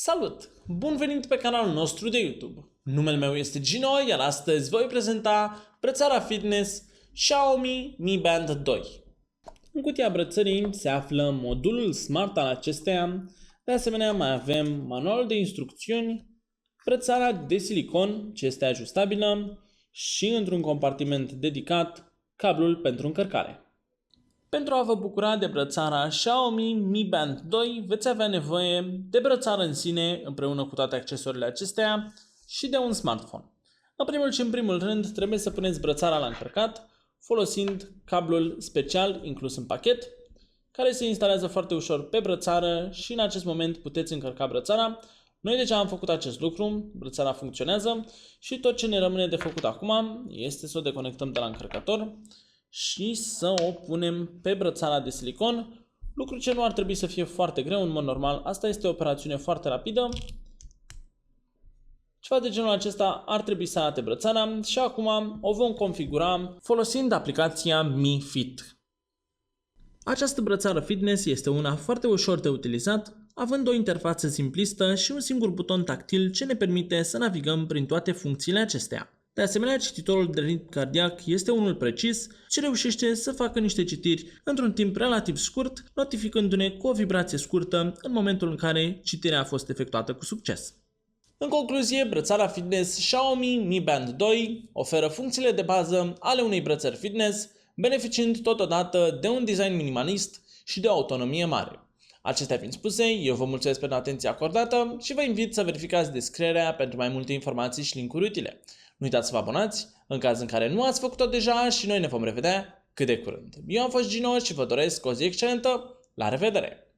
Salut! Bun venit pe canalul nostru de YouTube! Numele meu este Gino, iar astăzi voi prezenta brățara fitness Xiaomi Mi Band 2. În cutia brățării se află modulul smart al acesteia, de asemenea mai avem manualul de instrucțiuni, brățara de silicon ce este ajustabilă și într-un compartiment dedicat cablul pentru încărcare. Pentru a vă bucura de brățara Xiaomi Mi Band 2 veți avea nevoie de brățară în sine împreună cu toate accesoriile acestea și de un smartphone. În primul și în primul rând trebuie să puneți brățara la încărcat folosind cablul special inclus în pachet, care se instalează foarte ușor pe brățară și în acest moment puteți încărca brățara. Noi deja am făcut acest lucru, brățara funcționează și tot ce ne rămâne de făcut acum este să o deconectăm de la încărcător și să o punem pe brățara de silicon, lucru ce nu ar trebui să fie foarte greu în mod normal. Asta este o operațiune foarte rapidă. Ceva de genul acesta ar trebui să arate brățara și acum o vom configura folosind aplicația Mi Fit. Această brățară fitness este una foarte ușor de utilizat, având o interfață simplistă și un singur buton tactil ce ne permite să navigăm prin toate funcțiile acestea. De asemenea, cititorul de ritm cardiac este unul precis ce reușește să facă niște citiri într-un timp relativ scurt, notificându-ne cu o vibrație scurtă în momentul în care citirea a fost efectuată cu succes. În concluzie, brățara fitness Xiaomi Mi Band 2 oferă funcțiile de bază ale unei brățări fitness, beneficiind totodată de un design minimalist și de o autonomie mare. Acestea fiind spuse, eu vă mulțumesc pentru atenția acordată și vă invit să verificați descrierea pentru mai multe informații și linkuri utile. Nu uitați să vă abonați în caz în care nu ați făcut-o deja și noi ne vom revedea cât de curând. Eu am fost Gino și vă doresc o zi excelentă. La revedere!